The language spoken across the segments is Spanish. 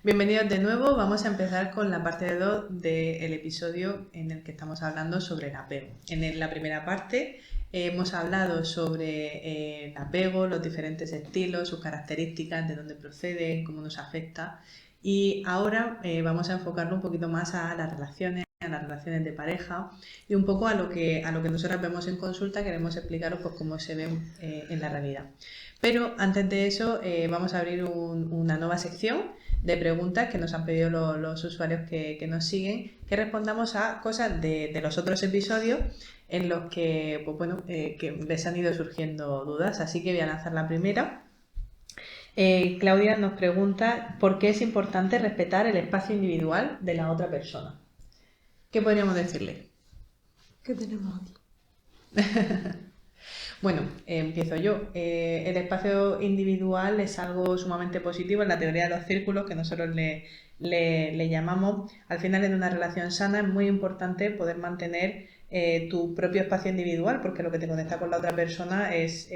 Bienvenidos de nuevo, vamos a empezar con la parte 2 del episodio en el que estamos hablando sobre el apego. En la primera parte hemos hablado sobre el apego, los diferentes estilos, sus características, de dónde proceden, cómo nos afecta, y ahora vamos a enfocarlo un poquito más a las relaciones de pareja y un poco a lo que nosotras vemos en consulta. Queremos explicaros pues, cómo se ven en la realidad. Pero antes de eso vamos a abrir una nueva sección de preguntas que nos han pedido los usuarios que nos siguen, que respondamos a cosas de los otros episodios en los que, pues bueno, que les han ido surgiendo dudas. Así que voy a lanzar la primera. Claudia nos pregunta ¿por qué es importante respetar el espacio individual de la otra persona? ¿Qué podríamos decirle? ¿Qué tenemos aquí? Bueno, empiezo yo. El espacio individual es algo sumamente positivo en la teoría de los círculos que nosotros le llamamos. Al final, en una relación sana es muy importante poder mantener tu propio espacio individual, porque lo que te conecta con la otra persona es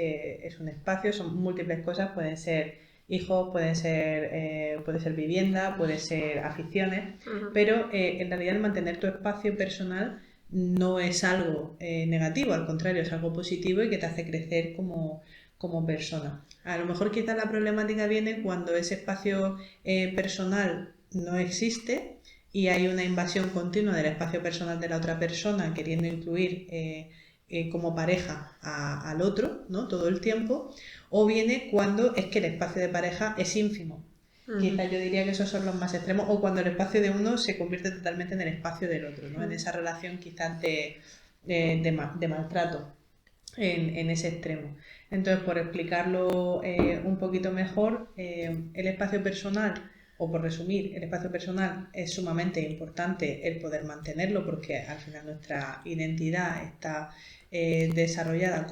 un espacio, son múltiples cosas, pueden ser hijos, puede ser vivienda, puede ser aficiones, pero en realidad el mantener tu espacio personal no es algo negativo, al contrario, es algo positivo y que te hace crecer como persona. A lo mejor quizás la problemática viene cuando ese espacio personal no existe y hay una invasión continua del espacio personal de la otra persona queriendo incluir como pareja al otro, ¿no? Todo el tiempo, o viene cuando es que el espacio de pareja es ínfimo. Quizás yo diría que esos son los más extremos, o cuando el espacio de uno se convierte totalmente en el espacio del otro, ¿no? En esa relación quizás de maltrato en ese extremo. Entonces, por explicarlo un poquito mejor, el espacio personal, o por resumir, el espacio personal es sumamente importante el poder mantenerlo, porque al final nuestra identidad está desarrollada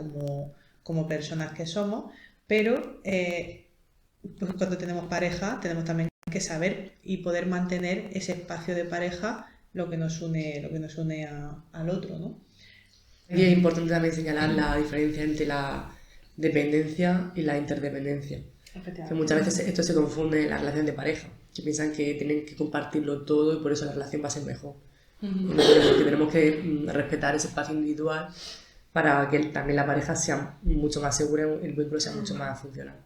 como personas que somos, pero pues cuando tenemos pareja tenemos también que saber y poder mantener ese espacio de pareja, lo que nos une al otro, ¿no? Y es importante también señalar la diferencia entre la dependencia y la interdependencia. Que muchas veces esto se confunde en la relación de pareja, que piensan que tienen que compartirlo todo y por eso la relación va a ser mejor. Porque tenemos que respetar ese espacio individual para que también la pareja sea mucho más segura y el vínculo sea mucho más funcional.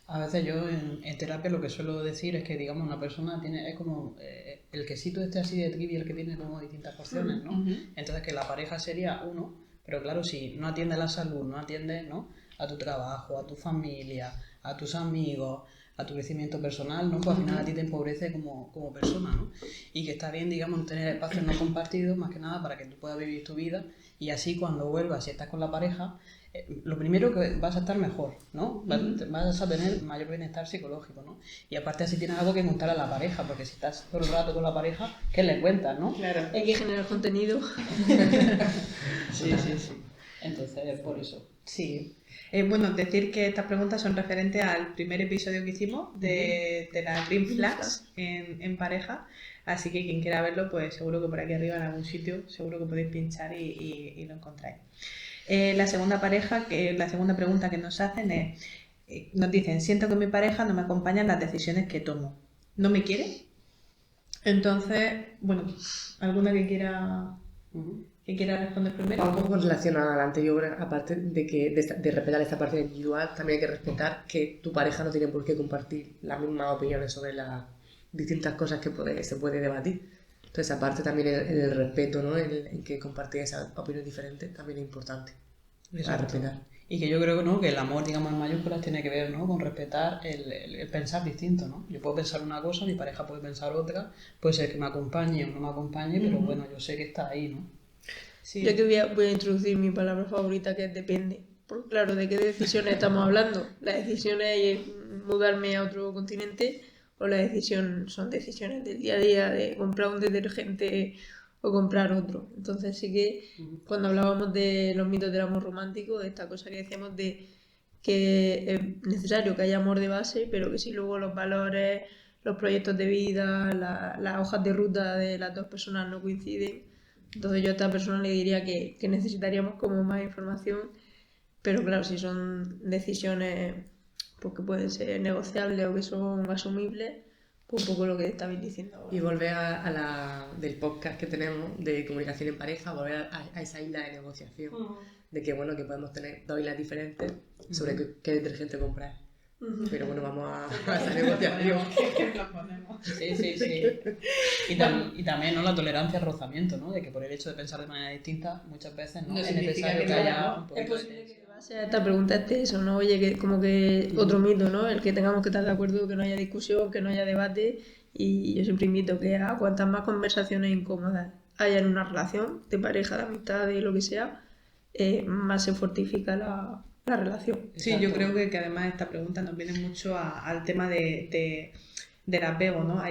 A veces yo en terapia lo que suelo decir es que, digamos, una persona es como el quesito así de trivial que tiene como distintas porciones, ¿no? Entonces que la pareja sería uno, pero claro, si no atiende a la salud, no atiende, ¿no?, a tu trabajo, a tu familia, a tus amigos, a tu crecimiento personal, ¿no? Pues al final a ti te empobrece como persona, ¿no? Y que está bien, digamos, tener espacios no compartidos, más que nada para que tú puedas vivir tu vida y así cuando vuelvas, si estás con la pareja, lo primero que vas a estar mejor, ¿no? Vas a tener mayor bienestar psicológico, ¿no? Y aparte así tienes algo que contar a la pareja, porque si estás todo el rato con la pareja, ¿qué le cuentas, no? Claro. Hay que generar contenido. Sí. Entonces, por eso. Sí. Bueno, decir que estas preguntas son referentes al primer episodio que hicimos de las Green Flags en pareja, así que quien quiera verlo, pues seguro que por aquí arriba en algún sitio, seguro que podéis pinchar y lo encontráis. La segunda pregunta que nos hacen es, nos dicen, siento que mi pareja no me acompaña en las decisiones que tomo. ¿No me quiere? Entonces, bueno, ¿alguna que quiera responder primero? Un poco relacionada a la anterior, aparte de respetar esta parte individual, también hay que respetar que tu pareja no tiene por qué compartir las mismas opiniones sobre las distintas cosas que se puede debatir. Entonces, aparte también el respeto, ¿no? El que compartir esas opiniones diferentes también es importante. Para respetar. Y que yo creo, ¿no?, que el amor, digamos, en mayúsculas tiene que ver, ¿no?, con respetar el pensar distinto, ¿no? Yo puedo pensar una cosa, mi pareja puede pensar otra, puede ser que me acompañe o no me acompañe, pero bueno, yo sé que está ahí, ¿no? Sí. Yo que voy a introducir mi palabra favorita, que es depende. Porque claro, ¿de qué decisiones estamos hablando? La decisión es mudarme a otro continente, o son decisiones del día a día de comprar un detergente o comprar otro. Entonces sí que cuando hablábamos de los mitos del amor romántico, esta cosa que decíamos de que es necesario que haya amor de base, pero que si luego los valores, los proyectos de vida, las hojas de ruta de las dos personas no coinciden, entonces yo a esta persona le diría que necesitaríamos como más información, pero claro, si son decisiones pues, que pueden ser negociables o que son asumibles, Un poco lo que estabais diciendo ahora. Y volver a la del podcast que tenemos de comunicación en pareja, volver a esa isla de negociación. De que, bueno, que podemos tener 2 islas diferentes sobre qué detergente comprar. Pero bueno, vamos a esa negociación. Sí. Y también, ¿no? La tolerancia al rozamiento, ¿no? De que por el hecho de pensar de manera distinta, muchas veces no es necesario que haya un poquito de... Esta pregunta es eso, ¿no? Oye, que como que otro mito, ¿no? El que tengamos que estar de acuerdo, que no haya discusión, que no haya debate. Y yo siempre invito que a cuantas más conversaciones incómodas haya en una relación de pareja, de amistad, de lo que sea, más se fortifica la relación. Sí, exacto. Yo creo que además esta pregunta nos viene mucho al tema del apego, ¿no?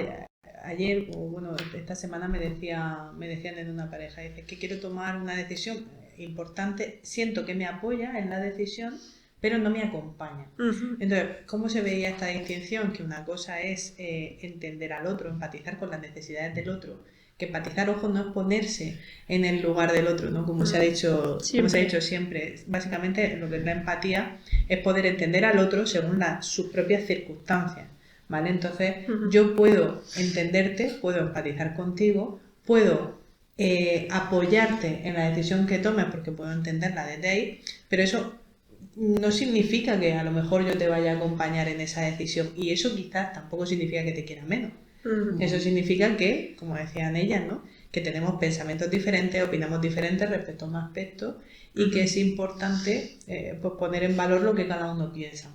Ayer, o bueno, esta semana me decían en una pareja, dice que quiero tomar una decisión importante, siento que me apoya en la decisión, pero no me acompaña. Entonces, ¿cómo se veía esta distinción? Que una cosa es entender al otro, empatizar con las necesidades del otro, que empatizar, ojo, no es ponerse en el lugar del otro, ¿no? Como se ha dicho siempre. Básicamente, lo que es la empatía es poder entender al otro según sus propias circunstancias, ¿vale? Entonces, yo puedo entenderte, puedo empatizar contigo, puedo apoyarte en la decisión que tomes porque puedo entenderla desde ahí, pero eso no significa que a lo mejor yo te vaya a acompañar en esa decisión, y eso quizás tampoco significa que te quiera menos. Eso significa que, como decían ellas, ¿no? Que tenemos pensamientos diferentes, opinamos diferentes respecto a un aspecto, y que es importante pues poner en valor lo que cada uno piensa.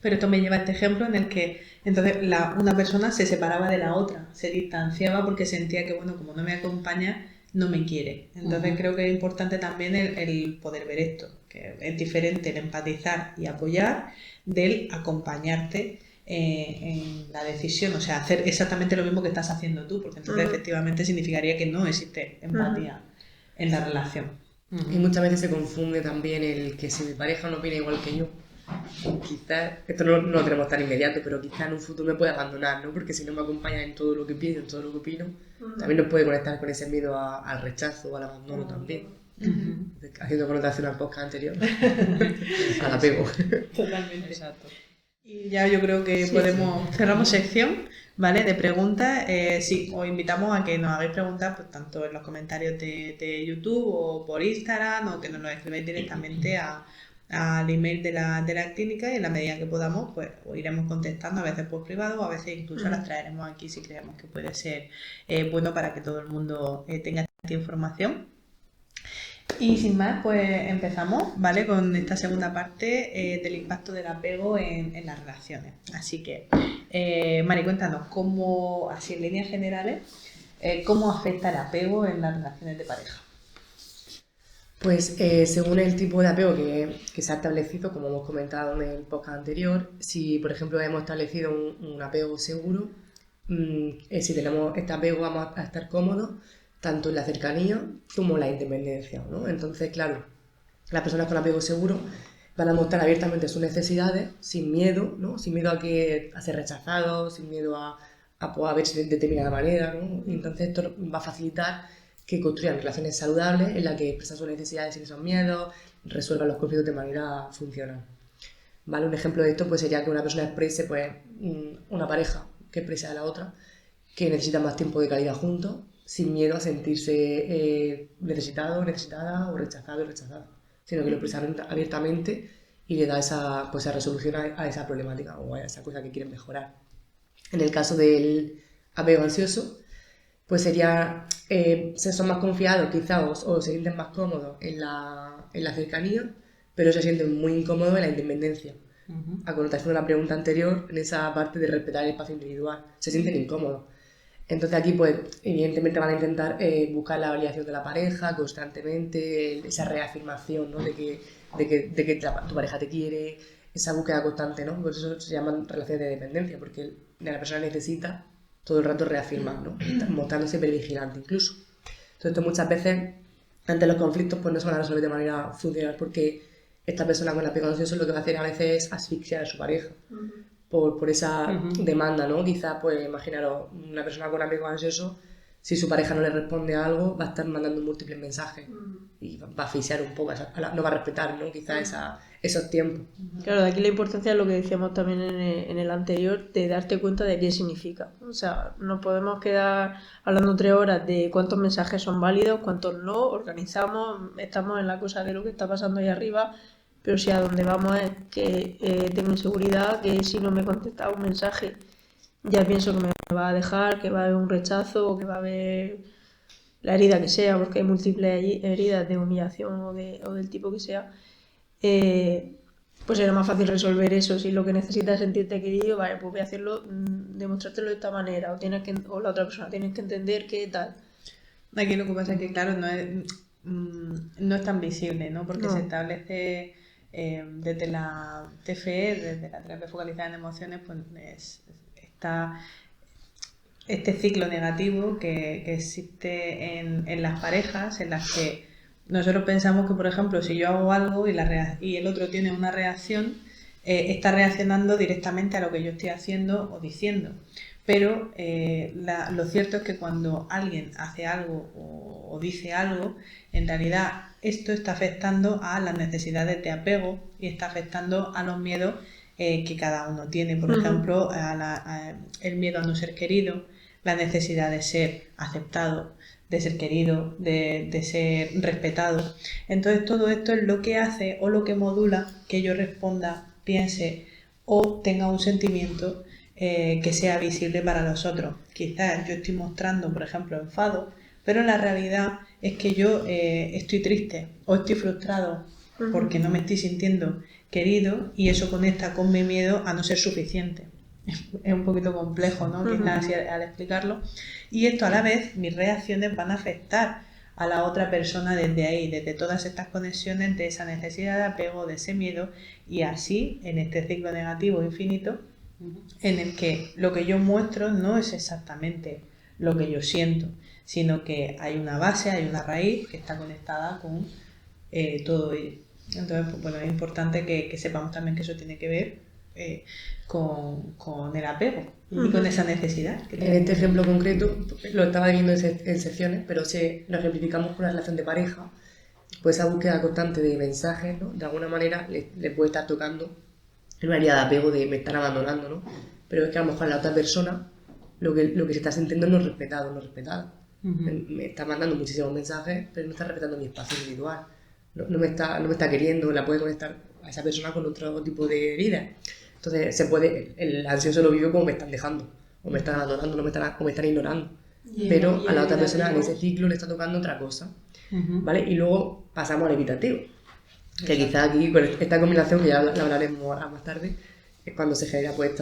Pero esto me lleva a este ejemplo en el que entonces una persona se separaba de la otra, se distanciaba porque sentía que, bueno, como no me acompaña, no me quiere. Entonces creo que es importante también el poder ver esto, que es diferente el empatizar y apoyar del acompañarte en la decisión, o sea, hacer exactamente lo mismo que estás haciendo tú, porque entonces efectivamente significaría que no existe empatía en la relación. Y muchas veces se confunde también el que si mi pareja no opina igual que yo, quizás, esto no lo tenemos tan inmediato, pero quizás en un futuro me puede abandonar, ¿no? Porque si no me acompaña en todo lo que pienso, en todo lo que opino, también nos puede conectar con ese miedo al rechazo o al abandono también. Haciendo connotación al podcast anterior, al apego. Totalmente. Exacto. Y ya yo creo que cerramos sección, ¿vale? De preguntas. Sí, os invitamos a que nos hagáis preguntas, pues tanto en los comentarios de YouTube o por Instagram, o que nos lo escribáis directamente al email de la clínica, y en la medida que podamos, pues os iremos contestando, a veces por privado, o a veces incluso las traeremos aquí si creemos que puede ser bueno para que todo el mundo tenga esta información. Y sin más, pues empezamos, ¿vale? Con esta segunda parte del impacto del apego en las relaciones. Así que, Mari, cuéntanos, ¿cómo, así en líneas generales, cómo afecta el apego en las relaciones de pareja? Pues según el tipo de apego que se ha establecido, como hemos comentado en el podcast anterior, si por ejemplo hemos establecido un apego seguro, si tenemos este apego vamos a estar cómodos tanto en la cercanía como en la independencia, ¿no? Entonces, claro, las personas con apego seguro van a mostrar abiertamente sus necesidades sin miedo, ¿no? Sin miedo a ser rechazados, sin miedo a verse de determinada manera, ¿no? Y entonces esto va a facilitar que construyan relaciones saludables en las que expresan sus necesidades sin esos miedos, resuelvan los conflictos de manera funcional. ¿Vale? Un ejemplo de esto pues, sería que una persona exprese, pues, una pareja que exprese a la otra que necesita más tiempo de calidad juntos, sin miedo a sentirse necesitado, necesitada o rechazado y rechazada, sino que lo expresan abiertamente y le da esa resolución a esa problemática o a esa cosa que quieren mejorar. En el caso del apego ansioso, pues sería, son más confiados quizás o se sienten más cómodos en la cercanía, pero se sienten muy incómodos en la independencia. A connotación de la pregunta anterior, en esa parte de respetar el espacio individual, se sienten incómodos. Entonces aquí, pues, evidentemente van a intentar buscar la validación de la pareja constantemente, esa reafirmación, ¿no? de que tu pareja te quiere, esa búsqueda constante, ¿no? Por eso se llaman relaciones de dependencia, porque la persona necesita todo el rato reafirmar, ¿no? Mostrándose hipervigilante incluso. Entonces esto muchas veces, ante los conflictos, pues no se van a resolver de manera funcional, porque esta persona con apego ansioso lo que va a hacer a veces es asfixiar a su pareja. Por esa demanda, ¿no? Quizás, pues, imaginaros, una persona con apego ansioso, si su pareja no le responde a algo, va a estar mandando múltiples mensajes y va a asfixiar un poco, no va a respetar, ¿no? Quizás esos tiempos. Claro, de aquí la importancia de lo que decíamos también en el anterior, de darte cuenta de qué significa. O sea, no podemos quedar hablando 3 horas de cuántos mensajes son válidos, cuántos no, organizamos, estamos en la cosa de lo que está pasando ahí arriba, pero si a donde vamos es que tengo inseguridad, que si no me contesta un mensaje, ya pienso que me va a dejar, que va a haber un rechazo o que va a haber la herida que sea, porque hay múltiples heridas de humillación o del tipo que sea. Pues era más fácil resolver eso. Si lo que necesitas es sentirte querido, vale, pues voy a hacerlo, demostrártelo de esta manera, o la otra persona tienes que entender qué tal. Aquí lo que pasa es que, claro, no es tan visible, ¿no? Porque se establece desde la TFE, desde la terapia focalizada en emociones, pues está este ciclo negativo que existe en las parejas, en las que nosotros pensamos que, por ejemplo, si yo hago algo y el otro tiene una reacción, está reaccionando directamente a lo que yo estoy haciendo o diciendo. Pero lo cierto es que cuando alguien hace algo o dice algo, en realidad esto está afectando a las necesidades de apego y está afectando a los miedos que cada uno tiene. Por ejemplo, el miedo a no ser querido, la necesidad de ser aceptado, de ser querido, de ser respetado. Entonces todo esto es lo que hace o lo que modula que yo responda, piense o tenga un sentimiento que sea visible para los otros. Quizás yo estoy mostrando, por ejemplo, enfado, pero la realidad es que yo estoy triste o estoy frustrado porque no me estoy sintiendo querido y eso conecta con mi miedo a no ser suficiente. Es un poquito complejo, ¿no? Quizás al explicarlo. Y esto a la vez, mis reacciones van a afectar a la otra persona desde ahí, desde todas estas conexiones de esa necesidad de apego, de ese miedo, y así en este ciclo negativo infinito en el que lo que yo muestro no es exactamente lo que yo siento, sino que hay una base, hay una raíz que está conectada con todo ello. Entonces, pues, bueno, es importante que sepamos también que eso tiene que ver con el apego y con esa necesidad. En este ejemplo concreto, lo estaba viendo en secciones, pero si lo ejemplificamos con una relación de pareja, pues esa búsqueda constante de mensajes, ¿no? De alguna manera le puede estar tocando en una herida de apego de me están abandonando, ¿no? Pero es que a lo mejor la otra persona lo que se está sintiendo no es respetado, no es respetada. Me está mandando muchísimos mensajes, pero no está respetando mi espacio individual. No me está queriendo, la puede conectar a esa persona con otro tipo de herida. Entonces el ansioso lo vive como me están dejando, o me están abandonando, o me están ignorando. Pero a la otra persona en ese ciclo le está tocando otra cosa, ¿vale? Y luego pasamos al evitativo, que quizás aquí con esta combinación, que ya la hablaremos más tarde, es cuando se genera pues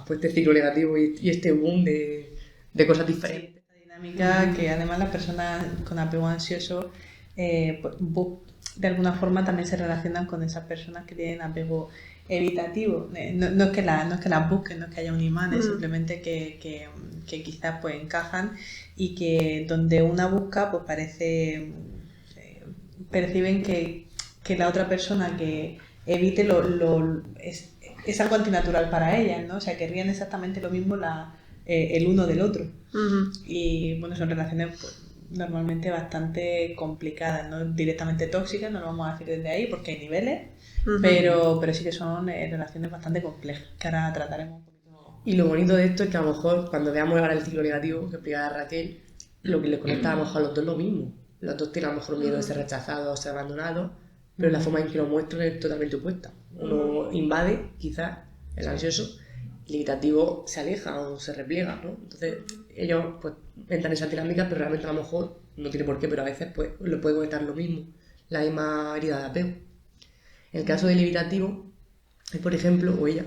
este ciclo negativo y este boom de cosas diferentes. Sí, esta dinámica que además las personas con apego ansioso de alguna forma también se relacionan con esas personas que tienen apego evitativo. No es que las busquen, no es que haya un imán, es simplemente que quizás pues encajan y que donde una busca pues perciben que la otra persona que evite es algo antinatural para ellas, ¿no? O sea, querrían exactamente lo mismo el uno del otro. Y bueno, son relaciones pues, normalmente bastante complicadas, no directamente tóxicas, no lo vamos a decir desde ahí porque hay niveles, pero sí que son relaciones bastante complejas, que ahora trataremos un poquito. Y lo bonito de esto es que a lo mejor cuando veamos ahora el ciclo negativo que explicaba Raquel, lo que les conecta a lo mejor a los dos es lo mismo. Los dos tienen a lo mejor miedo de ser rechazados o ser abandonados, pero la forma en que lo muestran es totalmente opuesta. Uno invade, quizás, el ansioso, y el evitativo se aleja o se repliega, ¿no? Entonces ellos pues entran en esa dinámica, pero realmente a lo mejor no tiene por qué, pero a veces pues lo puede conectar lo mismo, la misma herida de apego. En el caso del evitativo, él, por ejemplo, o ella,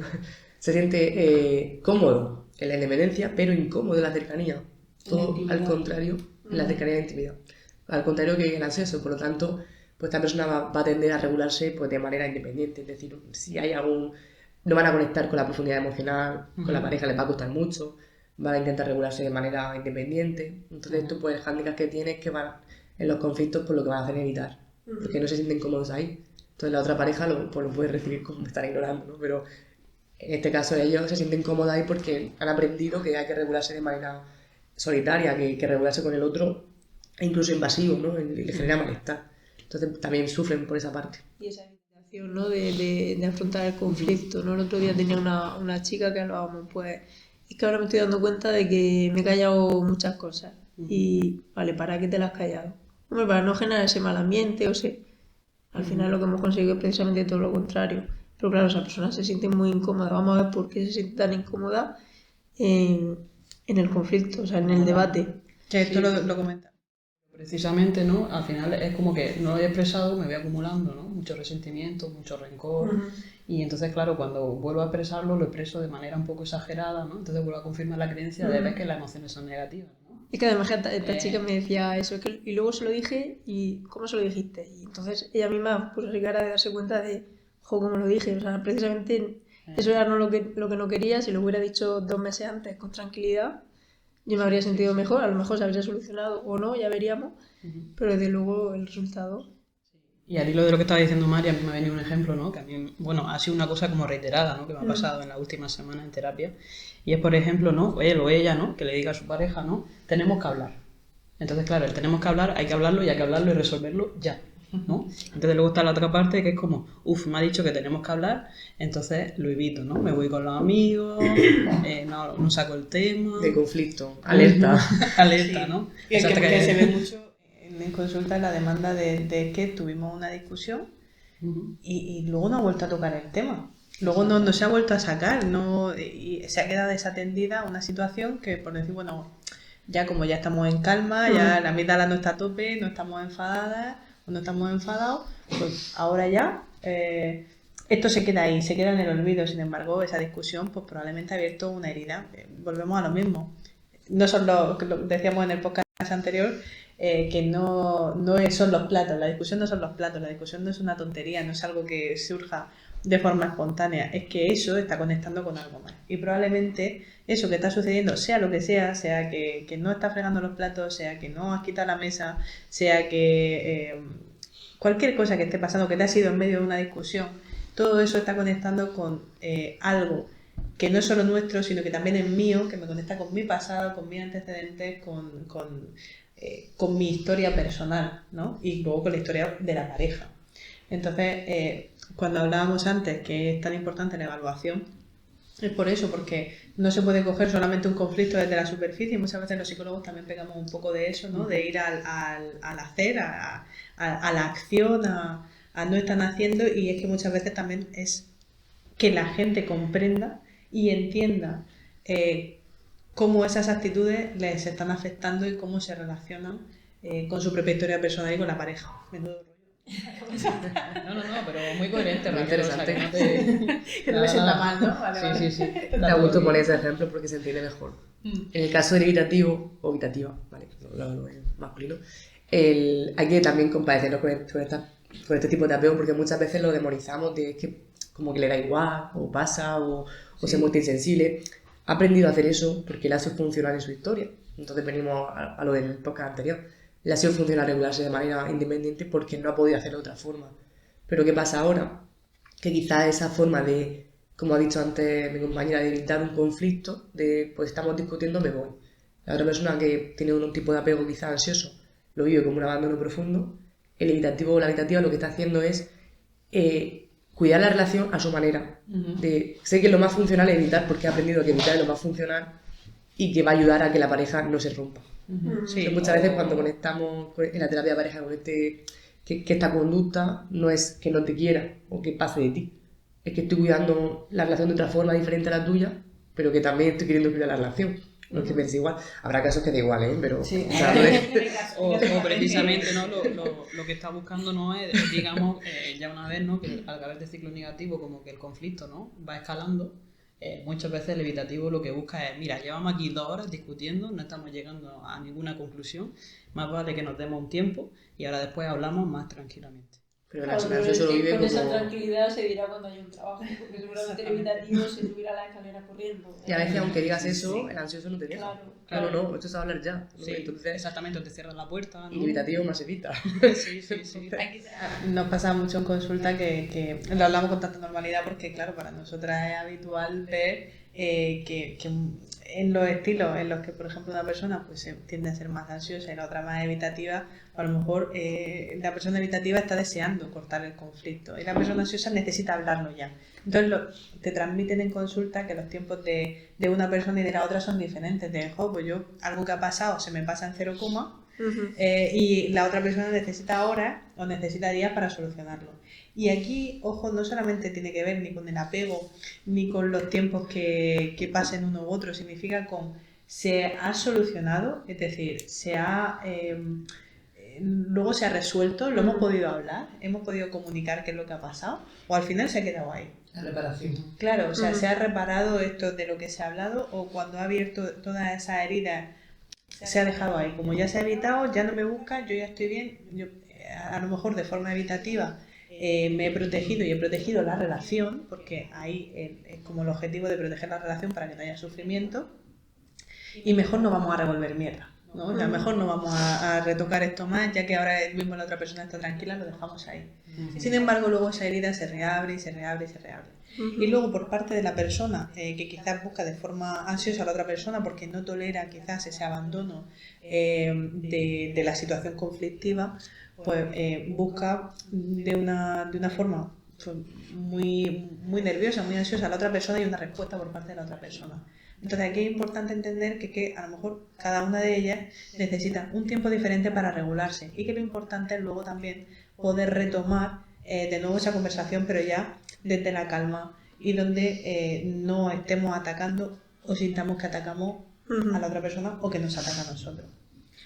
se siente cómodo en la independencia, pero incómodo en la cercanía. Todo al contrario, en la cercanía de la intimidad. Al contrario que el ansioso, por lo tanto, pues esta persona va a tender a regularse pues, de manera independiente. Es decir, si hay no van a conectar con la profundidad emocional, con la pareja les va a costar mucho, van a intentar regularse de manera independiente. Entonces, esto, pues, el hándicap que tiene es que van en los conflictos por lo que van a hacer evitar, porque no se sienten cómodos ahí. Entonces, la otra pareja lo puede recibir como me están ignorando, ¿no? Pero en este caso, ellos se sienten cómodos ahí porque han aprendido que hay que regularse de manera solitaria que regularse con el otro e incluso invasivo, ¿no? Le genera malestar. Entonces también sufren por esa parte. Y esa evitación, ¿no? de afrontar el conflicto, ¿no? El otro día tenía una chica que hablábamos, pues, es que ahora me estoy dando cuenta de que me he callado muchas cosas. Y, vale, ¿para qué te las has callado? Hombre, para no generar ese mal ambiente, o sea, al final lo que hemos conseguido es precisamente todo lo contrario. Pero claro, esa persona se siente muy incómoda. Vamos a ver por qué se siente tan incómoda en el conflicto, o sea, en el debate. Que esto lo comenta. Precisamente, ¿no? Al final es como que no lo he expresado, me voy acumulando, ¿no? Mucho resentimiento, mucho rencor. Y entonces, claro, cuando vuelvo a expresarlo, lo expreso de manera un poco exagerada, ¿no? Entonces vuelvo a confirmar la creencia de ver que las emociones son negativas, ¿no? Es que además esta chica me decía eso, y luego se lo dije, y ¿cómo se lo dijiste? Y entonces ella misma puso así cara de darse cuenta de, cómo lo dije, o sea, precisamente eso era lo que no quería. Si lo hubiera dicho 2 meses antes con tranquilidad, yo me habría sentido mejor, a lo mejor se habría solucionado o no, ya veríamos, pero desde luego el resultado... Y al hilo de lo que estaba diciendo María, a mí me ha venido un ejemplo, ¿no? Que a mí, bueno, ha sido una cosa como reiterada, ¿no? Que me ha pasado en las últimas semanas en terapia. Y es, por ejemplo, ¿no? Él o ella, ¿no? Que le diga a su pareja, ¿no? Tenemos que hablar. Entonces, claro, el tenemos que hablar, hay que hablarlo y hay que hablarlo y resolverlo ya, ¿no? Entonces luego está la otra parte que es como, me ha dicho que tenemos que hablar, entonces lo evito, ¿no? Me voy con los amigos, no saco el tema. De conflicto, alerta. Alerta, ¿no? Y es que se ve mucho en consulta la demanda de que tuvimos una discusión y luego no ha vuelto a tocar el tema. Luego no se ha vuelto a sacar, y se ha quedado desatendida una situación que, por decir, bueno, ya como ya estamos en calma, ya la amígdala no está a tope, no estamos enfadadas, no estamos enfadados, pues ahora ya esto se queda ahí, se queda en el olvido. Sin embargo, esa discusión pues probablemente ha abierto una herida. Volvemos a lo mismo. No son decíamos en el podcast anterior, que no son los platos, la discusión no son los platos, la discusión no es una tontería, no es algo que surja de forma espontánea, es que eso está conectando con algo más. Y probablemente eso que está sucediendo, sea lo que sea que no estás fregando los platos, sea que no has quitado la mesa, sea que cualquier cosa que esté pasando, que te ha sido en medio de una discusión, todo eso está conectando con algo que no es solo nuestro, sino que también es mío, que me conecta con mi pasado, con mis antecedentes, con mi historia personal, ¿no? Y luego con la historia de la pareja. Entonces, cuando hablábamos antes que es tan importante la evaluación, es por eso, porque no se puede coger solamente un conflicto desde la superficie, y muchas veces los psicólogos también pegamos un poco de eso, ¿no? De ir al hacer, a la acción, a no están haciendo, y es que muchas veces también es que la gente comprenda y entienda cómo esas actitudes les están afectando y cómo se relacionan con su propia historia personal y con la pareja. Menudo rollo. No, pero muy coherente, Muy Raquel, interesante. o sea, que no me sienta mal, ¿no? Vale. Sí. Da gusto poner ese ejemplo porque se entiende mejor. En el caso del evitativo, o evitativa, vale, lo masculino, hay que también compadecernos con este tipo de apego, porque muchas veces lo demonizamos de que como que le da igual, o pasa, o se muestra insensible. Ha aprendido a hacer eso porque le ha sido funcional en su historia. Entonces venimos a lo del podcast anterior. Le ha sido funcional regularse de manera independiente porque no ha podido hacerlo de otra forma. Pero ¿qué pasa ahora? Que quizás esa forma de, como ha dicho antes mi compañera, de evitar un conflicto, de pues estamos discutiendo, me voy. La otra persona que tiene un tipo de apego quizás ansioso, lo vive como un abandono profundo. El evitativo o la evitativa lo que está haciendo es cuidar la relación a su manera. Sé que lo más funcional es evitar, porque ha aprendido que evitar es lo más funcional y que va a ayudar a que la pareja no se rompa. Sí, Muchas veces cuando conectamos en la terapia de pareja con que esta conducta no es que no te quiera o que pase de ti, es que estoy cuidando la relación de otra forma diferente a la tuya, pero que también estoy queriendo cuidar la relación. No es que piense igual, habrá casos que da igual, pero sí. o sea, o precisamente, ¿no? Lo que está buscando no es, digamos, ya una vez, ¿no? Que al través de ciclo negativo, como que el conflicto, ¿no? Va escalando. Muchas veces el evitativo lo que busca es, mira, llevamos aquí 2 horas discutiendo, no estamos llegando a ninguna conclusión, más vale que nos demos un tiempo y ahora después hablamos más tranquilamente. pero Claro, el pero ansioso lo vive con esa como... tranquilidad se dirá cuando haya un trabajo, porque seguramente el evitativo se subirá a la escalera corriendo. Y a veces aunque digas eso, el ansioso no te deja. Claro. No, esto se va a hablar ya. ¿no? Sí, Entonces, exactamente, te cierran la puerta, ¿no? y el evitativo más evita. Sí. Nos pasa mucho en consulta que lo hablamos con tanta normalidad porque, claro, para nosotras es habitual ver que en los estilos en los que, por ejemplo, una persona pues tiende a ser más ansiosa y la otra más evitativa, a lo mejor la persona evitativa está deseando cortar el conflicto y la persona ansiosa necesita hablarlo ya. Entonces te transmiten en consulta que los tiempos de una persona y de la otra son diferentes. Pues yo, algo que ha pasado se me pasa en 0, y la otra persona necesita horas o necesita días para solucionarlo. Y aquí, ojo, no solamente tiene que ver ni con el apego ni con los tiempos que pasen uno u otro, significa con se ha solucionado, es decir, luego se ha resuelto, lo hemos podido hablar, hemos podido comunicar qué es lo que ha pasado, o al final se ha quedado ahí. La reparación. Claro, o sea, se ha reparado esto de lo que se ha hablado, o cuando ha abierto todas esas heridas se ha dejado ahí. Como ya se ha evitado, ya no me busca, yo ya estoy bien. Yo, a lo mejor de forma evitativa me he protegido y he protegido la relación, porque ahí es como el objetivo de proteger la relación para que no haya sufrimiento, y mejor no vamos a revolver mierda, ¿no? O sea, mejor no vamos a retocar esto más, ya que ahora mismo la otra persona está tranquila, lo dejamos ahí. Sin embargo, luego esa herida se reabre y se reabre y se reabre. Y luego por parte de la persona que quizás busca de forma ansiosa a la otra persona porque no tolera quizás ese abandono de la situación conflictiva, pues busca de una forma pues, muy nerviosa, muy ansiosa a la otra persona y una respuesta por parte de la otra persona. Entonces aquí es importante entender que a lo mejor cada una de ellas necesita un tiempo diferente para regularse y que lo importante es luego también poder retomar de nuevo esa conversación, pero ya desde la calma y donde no estemos atacando o sintamos que atacamos a la otra persona o que nos ataca a nosotros,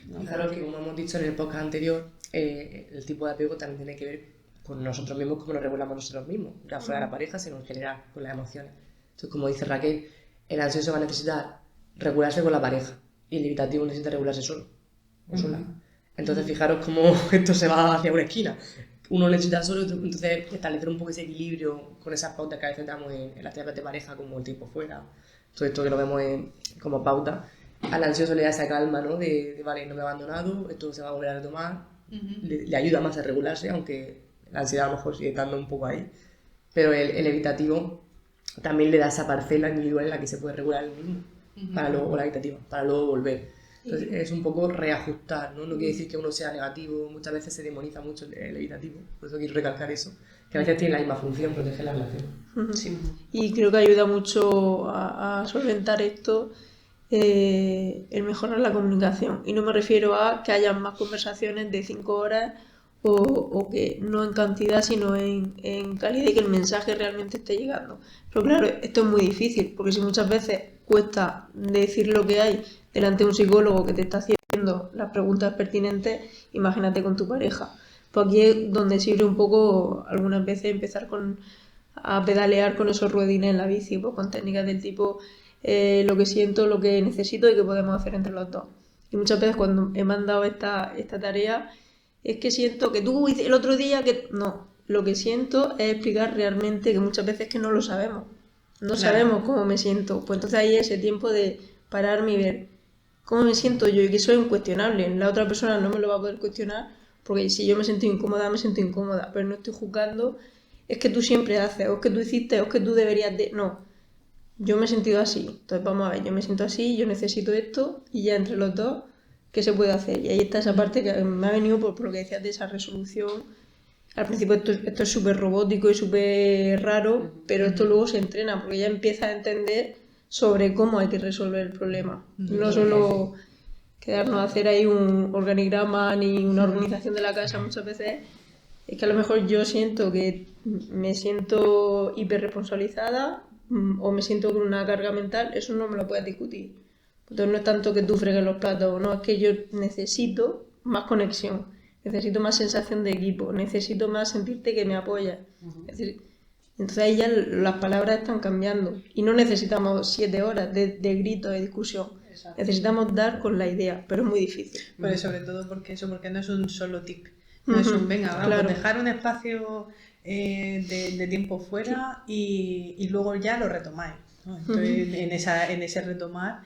¿no? Claro que, como hemos dicho en el podcast anterior, el tipo de apego también tiene que ver con nosotros mismos, cómo nos regulamos nosotros mismos, ya fuera de la pareja, sino en general, con las emociones. Entonces, como dice Raquel, el ansioso va a necesitar regularse con la pareja y el evitativo necesita regularse solo o sola. Entonces, fijaros cómo esto se va hacia una esquina. Uno necesita solo, entonces establecer un poco ese equilibrio con esas pautas que a veces damos en las terapias de pareja, como el tiempo fuera, todo esto que lo vemos como pauta. Al ansioso le da esa calma, ¿no? De vale, no me he abandonado, esto se va a volver a retomar, le ayuda más a regularse, aunque la ansiedad a lo mejor sigue estando un poco ahí, pero el evitativo también le da esa parcela individual en la que se puede regular el mismo, para luego, o la evitativa, para luego volver. Entonces es un poco reajustar, ¿no? No quiere decir que uno sea negativo, muchas veces se demoniza mucho el evitativo, por eso quiero recalcar eso, que a veces tiene la misma función, proteger la relación. Sí. Y creo que ayuda mucho a solventar esto el mejorar la comunicación. Y no me refiero a que haya más conversaciones de 5 horas o que no en cantidad, sino en calidad y que el mensaje realmente esté llegando. Pero claro, esto es muy difícil, porque si muchas veces cuesta decir lo que hay delante de un psicólogo que te está haciendo las preguntas pertinentes, imagínate con tu pareja. Pues aquí es donde sirve un poco algunas veces empezar a pedalear con esos ruedines en la bici, pues con técnicas del tipo lo que siento, lo que necesito y qué podemos hacer entre los dos. Y muchas veces cuando he mandado esta tarea es que siento que tú el otro día que... No, lo que siento es explicar realmente que muchas veces que no lo sabemos. No sabemos cómo me siento. Pues entonces ahí ese tiempo de pararme y ver cómo me siento yo y que eso es incuestionable. La otra persona no me lo va a poder cuestionar porque si yo me siento incómoda, me siento incómoda. Pero no estoy juzgando, es que tú siempre haces, o es que tú hiciste, o es que tú deberías de... No, yo me he sentido así. Entonces vamos a ver, yo me siento así, yo necesito esto y ya entre los dos, ¿qué se puede hacer? Y ahí está esa parte que me ha venido por lo que decías de esa resolución. Al principio esto es súper robótico y súper raro, pero esto luego se entrena porque ya empieza a entender sobre cómo hay que resolver el problema. No solo quedarnos a hacer ahí un organigrama ni una organización de la casa muchas veces. Es que a lo mejor yo siento que me siento hiperresponsabilizada o me siento con una carga mental, eso no me lo puedes discutir. Entonces no es tanto que tú fregues los platos, no, es que yo necesito más conexión, necesito más sensación de equipo, necesito más sentirte que me apoyas. Es decir, entonces ahí ya las palabras están cambiando y no necesitamos 7 horas de grito, de discusión. Exacto. Necesitamos dar con la idea, pero es muy difícil. Pues sobre todo porque no es un solo tic, no es un venga, vamos a dejar un espacio de tiempo fuera y luego ya lo retomáis, ¿no? Entonces en ese retomar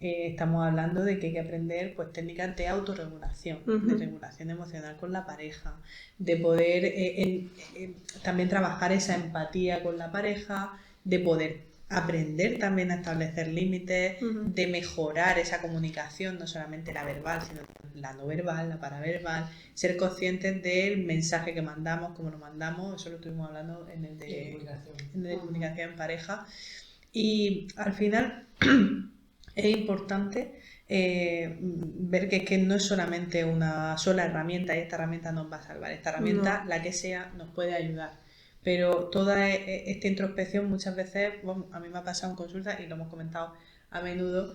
estamos hablando de que hay que aprender pues técnicas de autorregulación, de regulación emocional con la pareja, de poder también trabajar esa empatía con la pareja, de poder aprender también a establecer límites, de mejorar esa comunicación, no solamente la verbal, sino la no verbal, la paraverbal, ser conscientes del mensaje que mandamos, cómo lo mandamos, eso lo estuvimos hablando en el de comunicación en pareja. Y al final es importante ver que es que no es solamente una sola herramienta y esta herramienta nos va a salvar, esta herramienta, la que sea, nos puede ayudar. Pero toda esta introspección muchas veces, bueno, a mí me ha pasado en consulta y lo hemos comentado a menudo,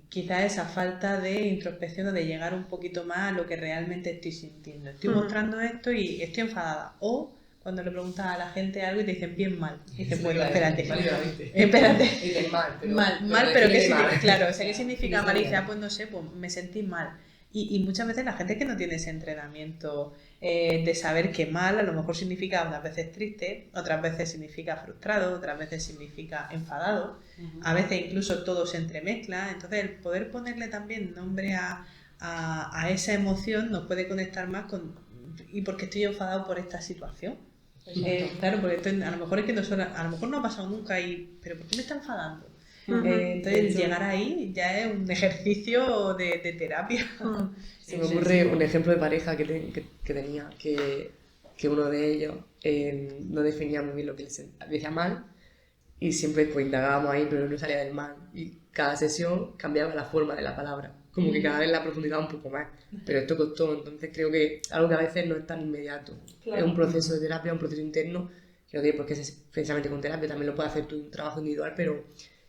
quizás esa falta de introspección o de llegar un poquito más a lo que realmente estoy sintiendo. Estoy mostrando esto y estoy enfadada. O cuando le preguntas a la gente algo y te dicen bien mal. Y dices, bueno, espérate. Mal, pero ¿qué significa? Claro, o sea, ¿qué significa mal? Y dices, pues no sé, pues me sentí mal. Y muchas veces la gente que no tiene ese entrenamiento de saber que mal a lo mejor significa unas veces triste, otras veces significa frustrado, otras veces significa enfadado, a veces incluso todo se entremezcla. Entonces el poder ponerle también nombre a esa emoción nos puede conectar más con ¿y por qué estoy enfadado por esta situación? Claro, porque esto, a lo mejor es que a lo mejor no ha pasado nunca pero ¿por qué me está enfadando? Entonces llegar ahí ya es un ejercicio de terapia. Se me ocurre un ejemplo de pareja que tenía, que uno de ellos no definía muy bien lo que le decía mal y siempre pues indagábamos ahí, pero no salía del mal, y cada sesión cambiaba la forma de la palabra, como que cada vez la profundizaba un poco más, pero esto costó. Entonces creo que algo que a veces no es tan inmediato, es un proceso de terapia, un proceso interno, que no tiene por qué ser precisamente con terapia, también lo puedes hacer tú en un trabajo individual, pero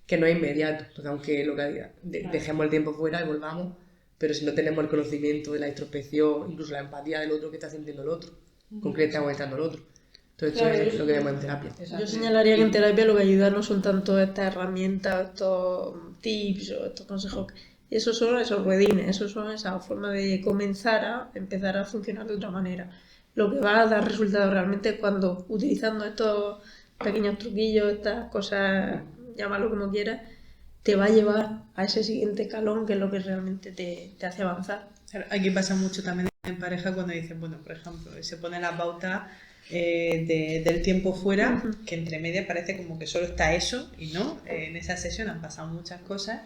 que no es inmediato. Entonces, aunque lo que diga, dejemos el tiempo fuera y volvamos, pero si no tenemos el conocimiento de la introspección, incluso la empatía del otro que está sintiendo el otro, con qué está aguantando el otro. Entonces, claro, eso es lo que vemos en terapia. Yo señalaría que en terapia lo que ayuda no son tanto estas herramientas, estos tips o estos consejos. Esos son esos ruedines, esos son esa forma de comenzar a empezar a funcionar de otra manera. Lo que va a dar resultados realmente es cuando, utilizando estos pequeños truquillos, estas cosas, llámalo como quieras, te va a llevar a ese siguiente escalón, que es lo que realmente te hace avanzar. Aquí pasa mucho también en pareja cuando dicen, bueno, por ejemplo, se pone la pauta del tiempo fuera, que entre medias parece como que solo está eso y no, en esa sesión han pasado muchas cosas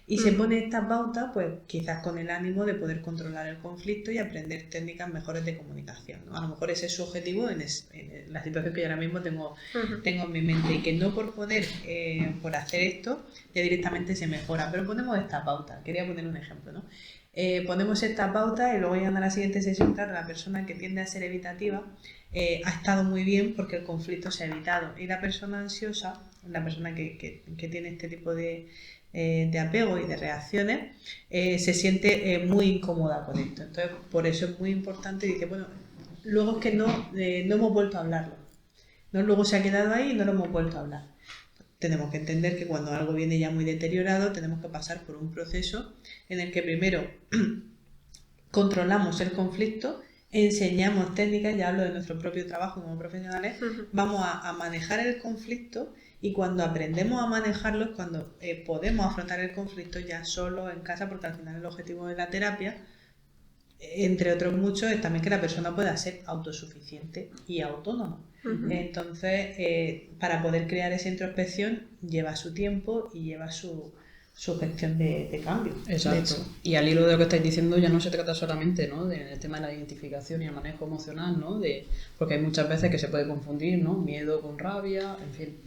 y se pone esta pauta pues quizás con el ánimo de poder controlar el conflicto y aprender técnicas mejores de comunicación, ¿no? A lo mejor ese es su objetivo en la situación que yo ahora mismo tengo en mi mente, y que no por por hacer esto ya directamente se mejora, pero ponemos esta pauta. Quería poner un ejemplo, ¿no? Ponemos esta pauta y luego llegando a la siguiente sesión, claro, la persona que tiende a ser evitativa ha estado muy bien porque el conflicto se ha evitado, y la persona ansiosa, la persona que tiene este tipo de apego y de reacciones, se siente muy incómoda con esto. Entonces, por eso es muy importante. Dice, bueno, luego es que no hemos vuelto a hablarlo, ¿no? Luego se ha quedado ahí y no lo hemos vuelto a hablar. Tenemos que entender que cuando algo viene ya muy deteriorado, tenemos que pasar por un proceso en el que primero controlamos el conflicto, enseñamos técnicas, ya hablo de nuestro propio trabajo como profesionales, vamos a manejar el conflicto, y cuando aprendemos a manejarlo es cuando podemos afrontar el conflicto ya solo en casa, porque al final el objetivo de la terapia, entre otros muchos, es también que la persona pueda ser autosuficiente y autónoma. Entonces, para poder crear esa introspección lleva su tiempo y lleva su gestión de cambio. Exacto. Y al hilo de lo que estáis diciendo, ya no se trata solamente, ¿no?, del tema de la identificación y el manejo emocional, ¿no? Porque hay muchas veces que se puede confundir, ¿no?, miedo con rabia, en fin.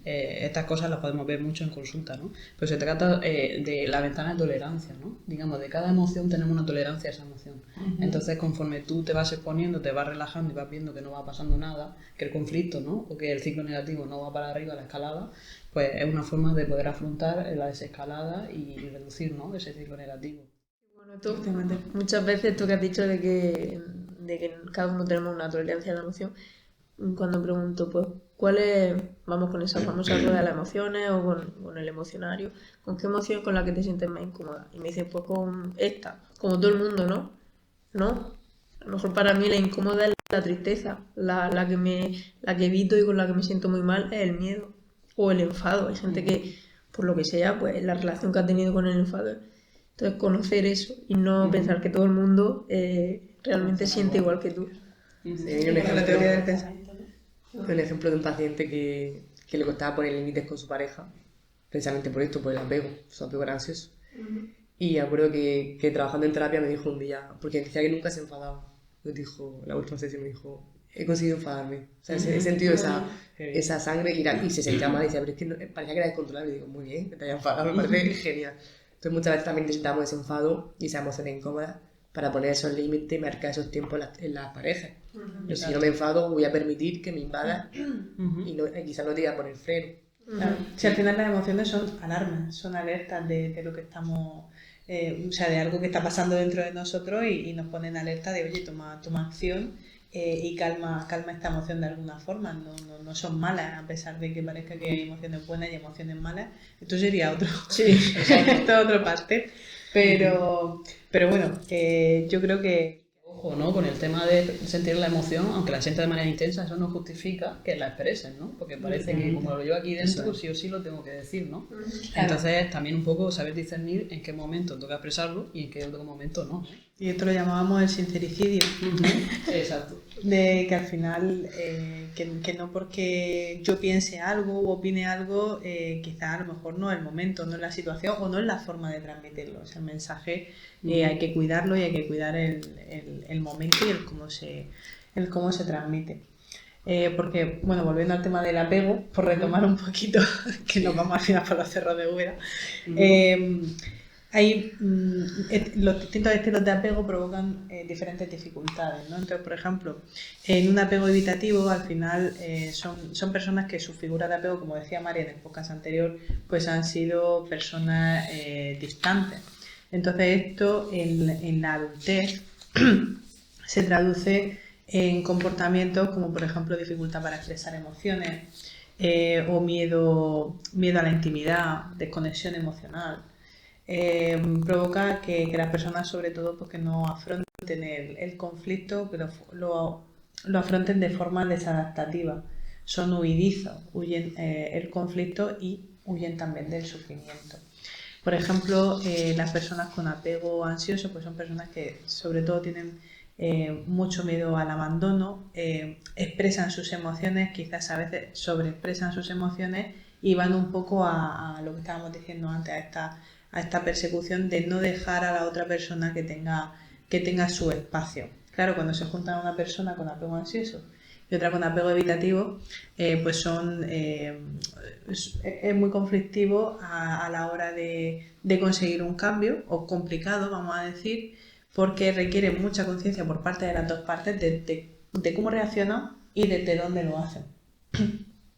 Estas cosas las podemos ver mucho en consulta, ¿no? Pero se trata de la ventana de tolerancia, ¿no? Digamos, de cada emoción tenemos una tolerancia a esa emoción. Entonces, conforme tú te vas exponiendo, te vas relajando y vas viendo que no va pasando nada, que el conflicto, ¿no?, o que el ciclo negativo no va para arriba, la escalada, pues es una forma de poder afrontar la desescalada y reducir, ¿no?, ese ciclo negativo. Bueno, muchas veces tú que has dicho de que cada uno tenemos una tolerancia a la emoción, cuando pregunto, pues, ¿cuál es, vamos con esa famosa rueda de las emociones o con el emocionario, con qué emoción con la que te sientes más incómoda? Y me dicen, pues con esta, como todo el mundo, ¿no? No, a lo mejor para mí la incómoda es la tristeza, la que evito y con la que me siento muy mal es el miedo o el enfado. Hay gente que, por lo que sea, pues la relación que ha tenido con el enfado. Entonces, conocer eso y no pensar que todo el mundo realmente siente igual que tú. Sí, un ejemplo de un paciente que que le costaba poner límites con su pareja, precisamente por esto, por el apego, su apego era ansioso. Y me acuerdo que trabajando en terapia me dijo un día, porque decía que nunca se enfadaba, me dijo, la última sesión me dijo, he conseguido enfadarme. O sea, he sentido esa sangre y se sentía mal y decía, pero es que parecía que era descontrolable. Y digo, muy bien, que te haya enfadado, me parece genial. Entonces muchas veces también necesitamos ese enfado y esa emoción incómoda para poner esos límites y marcar esos tiempos en las parejas. Yo, si no me enfado, voy a permitir que me invada y quizás no te diga poner freno. Claro. Si al final las emociones son alarmas, son alertas de lo que estamos, o sea, de algo que está pasando dentro de nosotros y nos ponen alerta de, oye, toma acción y calma esta emoción de alguna forma. No son malas, a pesar de que parezca que hay emociones buenas y emociones malas. Esto sería otro, esto es otra parte. Pero bueno, yo creo que... Ojo, ¿no? Con el tema de sentir la emoción, aunque la sienta de manera intensa, eso no justifica que la expresen, ¿no? Porque parece que como lo llevo aquí dentro, pues sí o sí lo tengo que decir, ¿no? Entonces, también un poco saber discernir en qué momento toca expresarlo y en qué otro momento no. Y esto lo llamábamos el sincericidio. Exacto. De que al final, que no porque yo piense algo o opine algo, quizá a lo mejor no es el momento, no es la situación o no es la forma de transmitirlo. O sea, el mensaje hay que cuidarlo y hay que cuidar el momento y el cómo se transmite. Porque, bueno, volviendo al tema del apego, por retomar un poquito, que nos vamos al final por los cerros de Úbeda, los distintos estilos de apego provocan diferentes dificultades, ¿no? Entonces, por ejemplo, en un apego evitativo, al final son personas que su figura de apego, como decía María en el podcast anterior, pues han sido personas distantes. Entonces, esto en la adultez se traduce en comportamientos como, por ejemplo, dificultad para expresar emociones o miedo a la intimidad, desconexión emocional. Provoca que las personas, sobre todo, pues, que no afronten el conflicto, que lo afronten de forma desadaptativa. Son huidizos, huyen el conflicto y huyen también del sufrimiento. Por ejemplo, las personas con apego ansioso pues son personas que sobre todo tienen mucho miedo al abandono, expresan sus emociones, quizás a veces sobreexpresan sus emociones y van un poco a lo que estábamos diciendo antes, a esta persecución de no dejar a la otra persona que tenga su espacio. Claro, cuando se junta una persona con apego ansioso y otra con apego evitativo, pues es muy conflictivo a la hora de conseguir un cambio, o complicado, vamos a decir, porque requiere mucha conciencia por parte de las dos partes de cómo reaccionan y desde dónde lo hacen.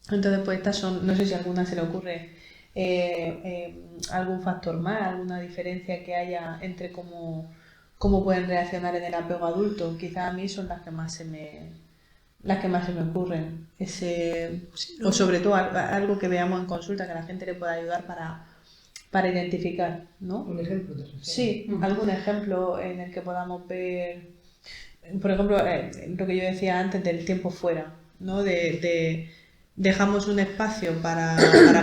Entonces, pues estas son, no sé si a alguna se le ocurre algún factor más, alguna diferencia que haya entre cómo pueden reaccionar en el apego adulto. Quizás a mí son las que más se me ocurren. O sobre todo algo que veamos en consulta que a la gente le pueda ayudar para identificar, ¿no? ¿Un ejemplo? Sí, algún ejemplo en el que podamos ver, por ejemplo, lo que yo decía antes del tiempo fuera, ¿no? Dejamos un espacio para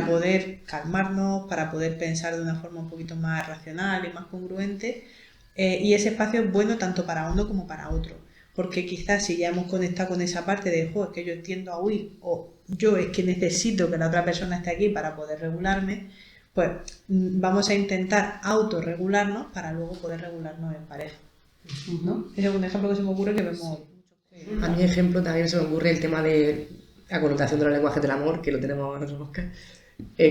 poder calmarnos, para poder pensar de una forma un poquito más racional y más congruente, y ese espacio es bueno tanto para uno como para otro, porque quizás si ya hemos conectado con esa parte de, es que yo tiendo a huir, o yo es que necesito que la otra persona esté aquí para poder regularme, pues vamos a intentar autorregularnos para luego poder regularnos en pareja, ¿no? Ese es un ejemplo que se me ocurre que vemos. A mí ejemplo también se me ocurre el tema de la connotación de los lenguajes del amor, que lo tenemos en otros podcasts.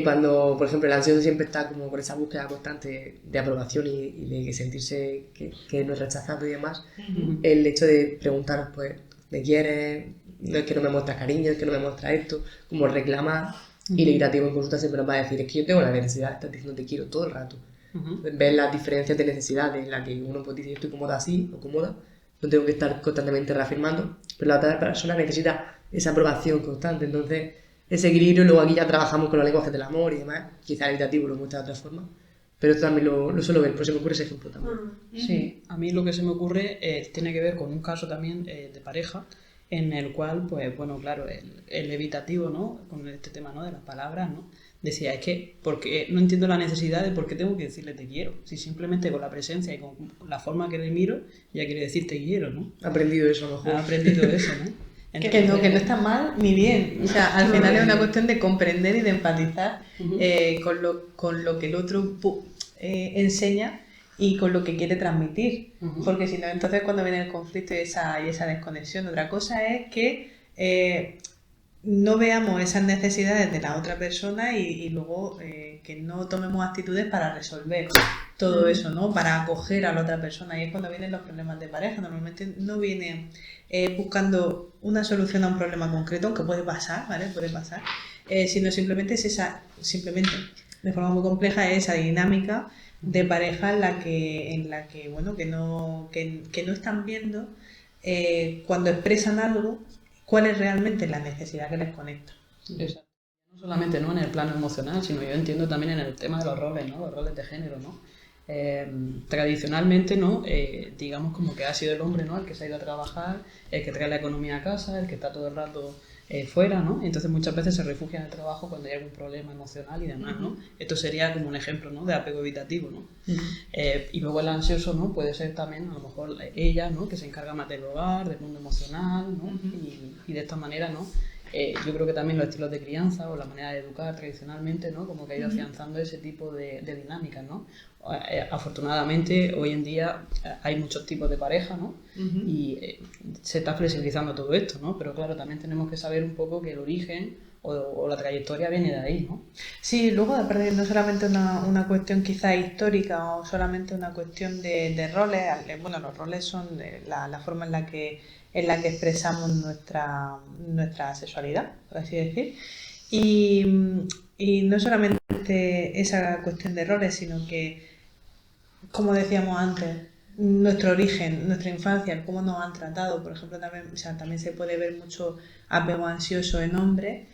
Cuando, por ejemplo, el ansioso siempre está como con esa búsqueda constante de aprobación y de sentirse que no es rechazado y demás, el hecho de preguntar, pues, ¿me quieres? No es que no me muestras cariño, es que no me muestras esto, como reclama, y el irritativo en consulta siempre nos va a decir, es que yo tengo la necesidad, estás diciendo te quiero todo el rato. Ver las diferencias de necesidades en las que uno pues, dice, yo estoy cómoda así o cómoda, no tengo que estar constantemente reafirmando, pero la otra persona necesita esa aprobación constante. Entonces, ese equilibrio, luego aquí ya trabajamos con los lenguajes del amor y demás, quizá el evitativo lo muestra de otra forma, pero esto también lo suelo ver, pero se me ocurre ese ejemplo también. Sí, a mí lo que se me ocurre tiene que ver con un caso también de pareja, en el cual, pues bueno, claro, el evitativo, ¿no? Con este tema, ¿no? De las palabras, ¿no? Decía, es que porque no entiendo la necesidad de por qué tengo que decirle te quiero. Si simplemente con la presencia y con la forma que le miro, ya quiere decir te quiero, ¿no? Ha aprendido eso a lo mejor. Ha aprendido eso, ¿no? Que no está mal ni bien. O sea, al final es una cuestión de comprender y de empatizar con lo que el otro enseña y con lo que quiere transmitir. Porque si no, entonces cuando viene el conflicto y esa desconexión, otra cosa es que no veamos esas necesidades de la otra persona y luego que no tomemos actitudes para resolver todo eso, ¿no? Para acoger a la otra persona. Y es cuando vienen los problemas de pareja. Normalmente no vienen buscando una solución a un problema concreto, aunque puede pasar, ¿vale? Puede pasar. Sino simplemente de forma muy compleja, es esa dinámica de pareja en la que bueno, que no están viendo cuando expresan algo, cuál es realmente la necesidad que les conecta. Exacto. No solamente, ¿no?, en el plano emocional, sino yo entiendo también en el tema de los roles, ¿no?, los roles de género, ¿no? Tradicionalmente, ¿no?, digamos como que ha sido el hombre, ¿no?, el que se ha ido a trabajar, el que trae la economía a casa, el que está todo el rato fuera, ¿no? Entonces muchas veces se refugia en el trabajo cuando hay algún problema emocional y demás, ¿no? Esto sería como un ejemplo, ¿no?, de apego evitativo, ¿no? Y luego el ansioso, ¿no?, puede ser también a lo mejor ella, ¿no?, que se encarga más del hogar, del mundo emocional, ¿no? Y de esta manera, ¿no?, yo creo que también los estilos de crianza o la manera de educar tradicionalmente, ¿no?, como que ha ido afianzando ese tipo de dinámicas, ¿no? Afortunadamente hoy en día hay muchos tipos de pareja, ¿no? Y se está flexibilizando todo esto, ¿no? Pero claro, también tenemos que saber un poco que el origen o la trayectoria viene de ahí, ¿no? Sí, luego aparte no solamente una cuestión quizá histórica o solamente una cuestión de roles. Bueno, los roles son la forma en la que expresamos nuestra sexualidad, por así decir. Y no solamente esa cuestión de roles, sino que, como decíamos antes, nuestro origen, nuestra infancia, el cómo nos han tratado, por ejemplo, también se puede ver mucho apego ansioso en hombres,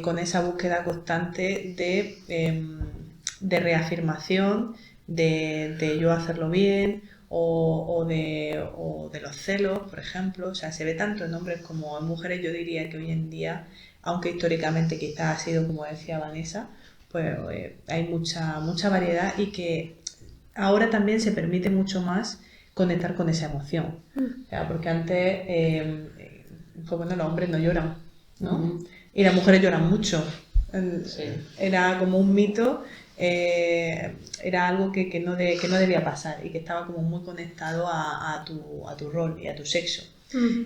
con esa búsqueda constante de reafirmación, de yo hacerlo bien, o de los celos, por ejemplo. O sea, se ve tanto en hombres como en mujeres. Yo diría que hoy en día, aunque históricamente quizás ha sido, como decía Vanessa, pues hay mucha variedad, y que ahora también se permite mucho más conectar con esa emoción. O sea, porque antes, pues bueno, los hombres no lloran, ¿no? Y las mujeres lloran mucho. Era como un mito, era algo que no debía pasar y que estaba como muy conectado a tu rol y a tu sexo.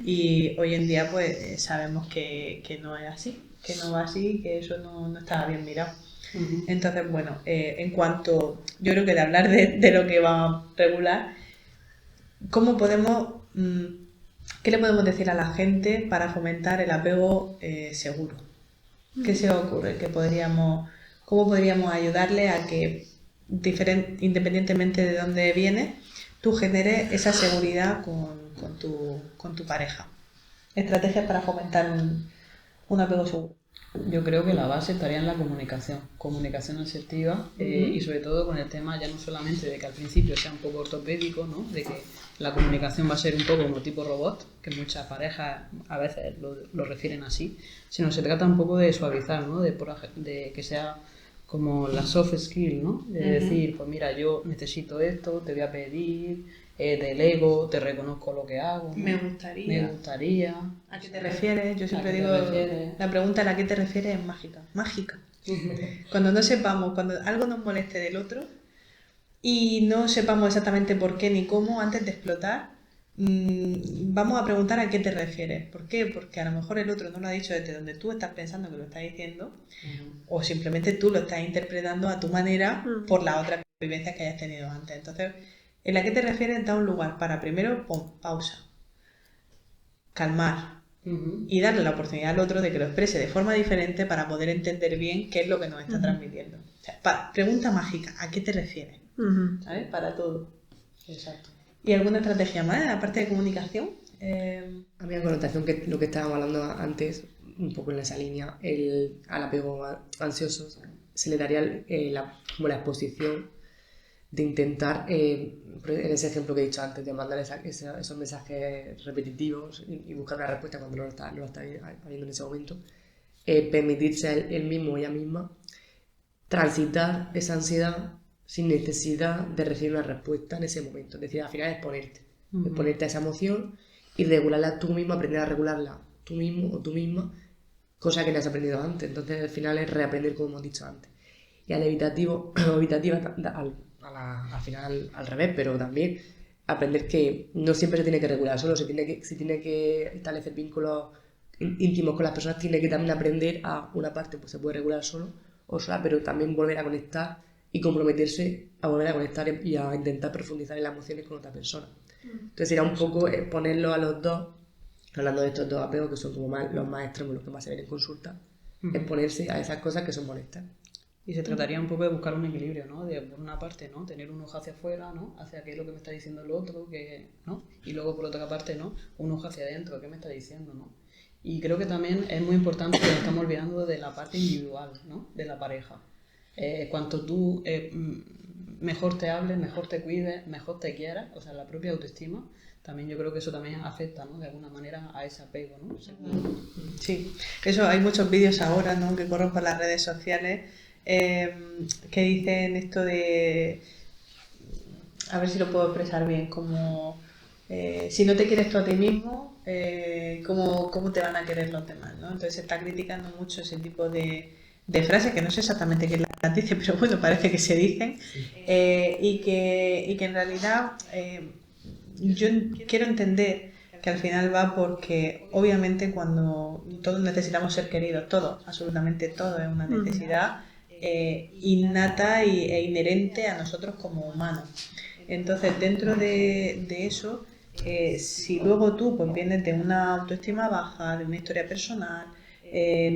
Y hoy en día pues sabemos que no es así, que no va así, que eso no estaba bien mirado. Entonces, bueno, en cuanto, yo creo que de hablar de lo que va a regular, ¿cómo podemos, qué le podemos decir a la gente para fomentar el apego seguro? ¿Qué se os ocurre? ¿Cómo podríamos ayudarle a que, independientemente de dónde viene, tú generes esa seguridad con tu pareja? Estrategias para fomentar un apego seguro. Yo creo que la base estaría en la comunicación asertiva, y sobre todo con el tema ya no solamente de que al principio sea un poco ortopédico, ¿no?, de que la comunicación va a ser un poco como tipo robot, que muchas parejas a veces lo refieren así, sino se trata un poco de suavizar, ¿no?, de que sea como la soft skill, ¿no?, de decir, pues mira, yo necesito esto, te voy a pedir, delego, te reconozco lo que hago, ¿no? Me gustaría. ¿A qué te refieres? Yo siempre digo, la pregunta a la que te refieres es mágica. Cuando no sepamos, cuando algo nos moleste del otro y no sepamos exactamente por qué ni cómo, antes de explotar, vamos a preguntar a qué te refieres. ¿Por qué? Porque a lo mejor el otro no lo ha dicho desde donde tú estás pensando que lo está diciendo, o simplemente tú lo estás interpretando a tu manera por las otras vivencias que hayas tenido antes. Entonces, en la que te refieres, da un lugar para primero pausa, calmar y darle la oportunidad al otro de que lo exprese de forma diferente para poder entender bien qué es lo que nos está transmitiendo. O sea, pregunta mágica, ¿a qué te refieres? ¿Sabes? Para todo. Exacto. ¿Y alguna estrategia más, aparte de comunicación? A mí la connotación que lo que estábamos hablando antes, un poco en esa línea, al apego ansioso, se le daría como la exposición de intentar, en ese ejemplo que he dicho antes, de mandar esos mensajes repetitivos y buscar una respuesta cuando no lo está habiendo en ese momento, permitirse él mismo o ella misma transitar esa ansiedad sin necesidad de recibir una respuesta en ese momento. Es decir, al final exponerte a esa emoción y regularla tú mismo, aprender a regularla tú mismo o tú misma, cosa que no has aprendido antes. Entonces al final es reaprender como hemos dicho antes. Y al evitativo o evitativa al final al revés, pero también aprender que no siempre se tiene que regular solo, si tiene que establecer vínculos íntimos con las personas, tiene que también aprender a una parte, pues se puede regular solo o sola, pero también volver a conectar y comprometerse a volver a conectar y a intentar profundizar en las emociones con otra persona. Entonces era un poco ponerlo a los dos, hablando de estos dos apegos que son como los más extremos, los que más se ven en consulta, exponerse a esas cosas que son molestas. Y se trataría un poco de buscar un equilibrio, ¿no? De, por una parte, ¿no? Tener un ojo hacia afuera, ¿no? Hacia qué es lo que me está diciendo el otro, ¿no? Y luego, por otra parte, ¿no? Un ojo hacia adentro, ¿qué me está diciendo, ¿no? Y creo que también es muy importante que nos estamos olvidando de la parte individual, ¿no? De la pareja. Cuanto tú mejor te hables, mejor te cuides, mejor te quieras, o sea, la propia autoestima, también yo creo que eso también afecta, ¿no? De alguna manera a ese apego, ¿no? Sí, eso hay muchos vídeos ahora, ¿no? Que corren por las redes sociales que dicen esto de, a ver si lo puedo expresar bien, como si no te quieres tú a ti mismo, ¿cómo te van a querer los demás, ¿no? Entonces se está criticando mucho ese tipo de frases, que no sé exactamente quién las dice, pero bueno, parece que se dicen, y que en realidad yo quiero entender que al final va porque obviamente cuando todos necesitamos ser queridos, todos, absolutamente todo es una necesidad innata e inherente a nosotros como humanos. Entonces, dentro de eso, si luego tú pues, vienes de una autoestima baja, de una historia personal,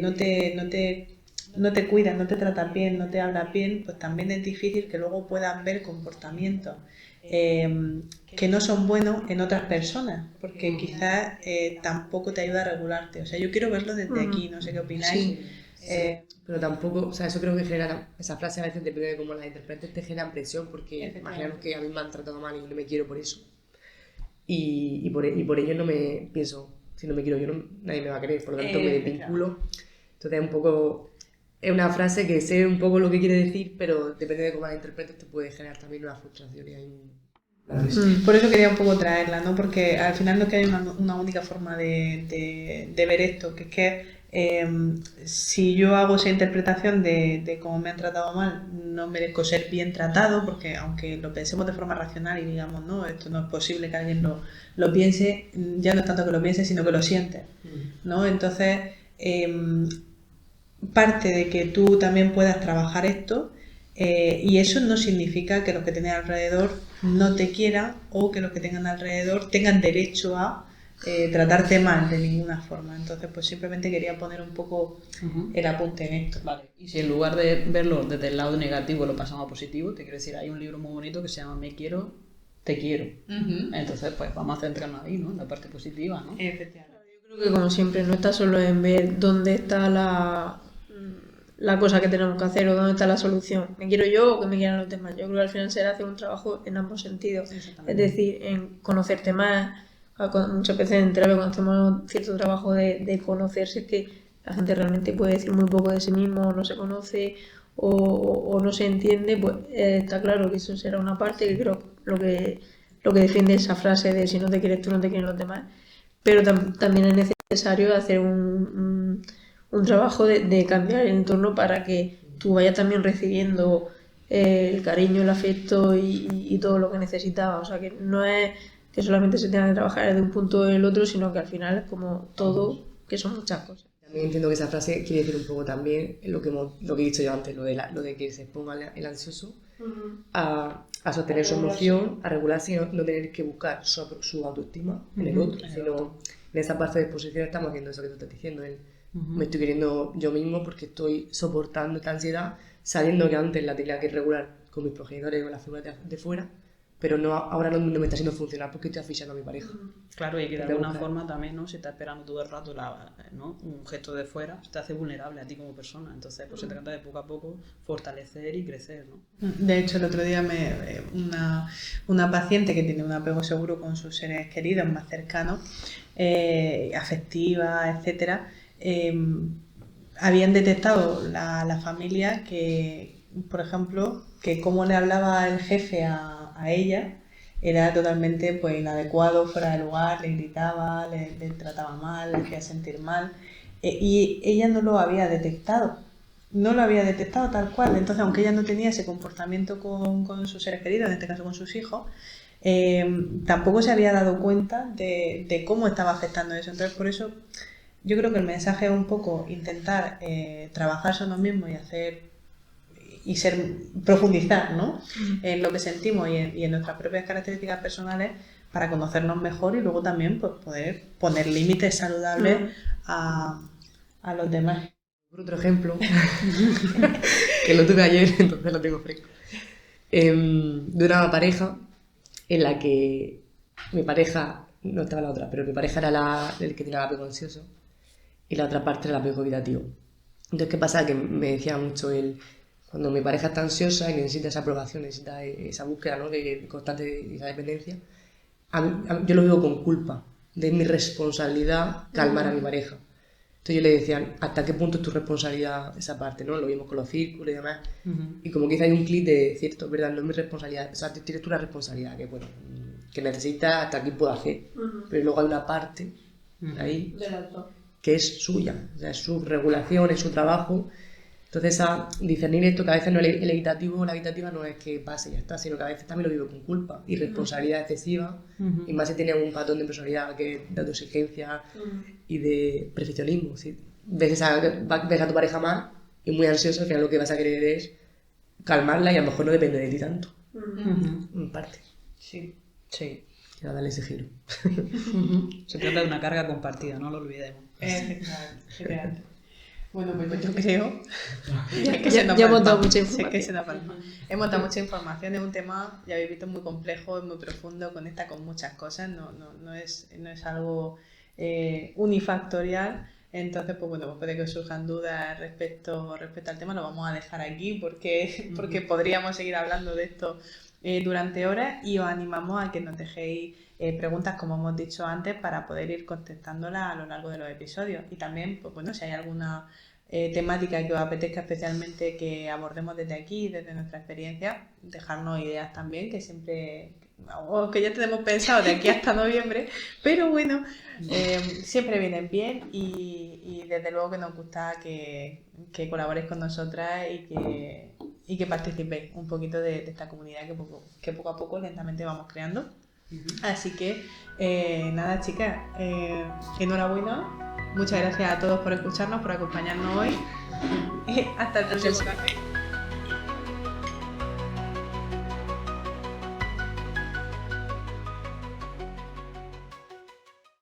no te cuidas, no te tratas bien, no te hablas bien, pues también es difícil que luego puedas ver comportamientos que no son buenos en otras personas, porque quizás tampoco te ayuda a regularte. O sea, yo quiero verlo desde aquí, no sé qué opináis. Sí. Pero tampoco, o sea, eso creo que genera, esa frase a veces depende de cómo la interpretes, te generan presión, porque imaginaros que a mí me han tratado mal y no me quiero por eso. Y por ello no me pienso, si no me quiero yo, nadie me va a querer, por lo tanto me desvinculo. Entonces un poco, es una frase que sé un poco lo que quiere decir, pero depende de cómo la interpretes, te puede generar también una frustración y hay Por eso quería un poco traerla, ¿no? Porque al final no es que haya una única forma de ver esto, que es que si yo hago esa interpretación de cómo me han tratado mal, no merezco ser bien tratado, porque aunque lo pensemos de forma racional y digamos, no, esto no es posible que alguien lo piense, ya no es tanto que lo piense, sino que lo siente, ¿no? Entonces, parte de que tú también puedas trabajar esto, y eso no significa que los que tienen alrededor no te quieran o que los que tengan alrededor tengan derecho a tratarte mal de ninguna forma. Entonces, pues simplemente quería poner un poco el apunte en esto. Vale. Y si en lugar de verlo desde el lado negativo lo pasamos a positivo, te quiero decir, hay un libro muy bonito que se llama Me quiero, te quiero. Entonces, pues vamos a centrarnos ahí, ¿no? En la parte positiva, ¿no? Efectivamente. Yo creo que como siempre no está solo en ver dónde está la cosa que tenemos que hacer o dónde está la solución. ¿Me quiero yo o que me quieran los demás? Yo creo que al final será hacer un trabajo en ambos sentidos. Es decir, en conocerte más. Muchas veces en terapia cuando hacemos cierto trabajo de conocerse, es que la gente realmente puede decir muy poco de sí mismo, no se conoce o no se entiende, pues está claro que eso será una parte que creo lo que defiende esa frase de si no te quieres tú, no te quieren los demás. Pero también es necesario hacer un trabajo de cambiar el entorno para que tú vayas también recibiendo el cariño, el afecto y todo lo que necesitabas. O sea, que no es que solamente se tenga que trabajar desde un punto o del otro, sino que al final es como todo, que son muchas cosas. También entiendo que esa frase quiere decir un poco también lo que he dicho yo antes, lo de que se exponga el ansioso a sostener su emoción, a regularse y no tener que buscar su autoestima en el otro, sino en esa parte de exposición estamos haciendo eso que tú estás diciendo, me estoy queriendo yo mismo porque estoy soportando esta ansiedad, sabiendo que antes la tenía que regular con mis progenitores o las figuras de fuera, pero ahora no me está siendo funcional porque estoy asfixiando a mi pareja. Claro, y que de alguna forma también, ¿no? Si está esperando todo el rato ¿no? un gesto de fuera, te hace vulnerable a ti como persona. Entonces, pues se trata de poco a poco fortalecer y crecer, ¿no? De hecho, el otro día una paciente que tiene un apego seguro con sus seres queridos más cercanos, afectiva, etcétera, habían detectado la familia que, por ejemplo, que cómo le hablaba el jefe a ella, era totalmente pues inadecuado, fuera de lugar, le gritaba, le trataba mal, le hacía sentir mal, y ella no lo había detectado. No lo había detectado tal cual. Entonces, aunque ella no tenía ese comportamiento con sus seres queridos, en este caso con sus hijos, tampoco se había dado cuenta de cómo estaba afectando eso. Entonces, por eso yo creo que el mensaje es un poco intentar trabajarse a uno mismo y profundizar, ¿no? En lo que sentimos y en nuestras propias características personales para conocernos mejor y luego también pues, poder poner límites saludables a los demás. Por otro ejemplo, que lo tuve ayer, entonces lo tengo fresco, de una pareja en la que mi pareja, no estaba la otra, pero mi pareja era el que tenía el apego ansioso y la otra parte era el apego evitativo. Entonces, ¿qué pasa? Que me decía mucho él, cuando mi pareja está ansiosa y necesita esa aprobación, necesita esa búsqueda, ¿no?, de constante de esa dependencia, yo lo vivo con culpa, de mi responsabilidad calmar a mi pareja. Entonces yo le decía, ¿hasta qué punto es tu responsabilidad esa parte? ¿No? Lo vimos con los círculos y demás. Y como que hay un clic de, cierto, ¿verdad? No es mi responsabilidad. O sea, tienes tú una responsabilidad que, bueno, que necesitas, hasta aquí puedo hacer. Pero luego hay una parte ahí que es suya. O sea, es su regulación, es su trabajo. Entonces, a discernir esto, que a veces no el evitativo o la evitativa no es que pase y ya está, sino que a veces también lo vivo con culpa y responsabilidad excesiva, y más si tiene un patrón de personalidad que es de autoexigencia y de perfeccionismo. ¿Sí? Ves a tu pareja mal y muy ansioso, al final lo que vas a querer es calmarla y a lo mejor no depende de ti tanto, en parte. Sí. Quiero darle ese giro. Se trata de una carga compartida, no lo olvidemos. Efectivamente. Bueno, pues yo creo ya hemos dado mucha información. Hemos dado mucha información, es un tema, ya habéis visto, muy complejo, es muy profundo, conecta con muchas cosas, no es algo unifactorial. Entonces, pues bueno, pues puede que os surjan dudas respecto al tema, lo vamos a dejar aquí porque podríamos seguir hablando de esto durante horas, y os animamos a que nos dejéis preguntas, como hemos dicho antes, para poder ir contestándolas a lo largo de los episodios. Y también, pues bueno, si hay alguna temática que os apetezca especialmente que abordemos desde aquí, desde nuestra experiencia, dejarnos ideas también, que siempre, o que ya tenemos pensado de aquí hasta noviembre, pero bueno, siempre vienen bien, y desde luego que nos gusta que colaboréis con nosotras y que participéis un poquito de esta comunidad que poco a poco lentamente vamos creando. Así que nada, chicas, enhorabuena, muchas gracias a todos por escucharnos, por acompañarnos hoy. Hasta el próximo café.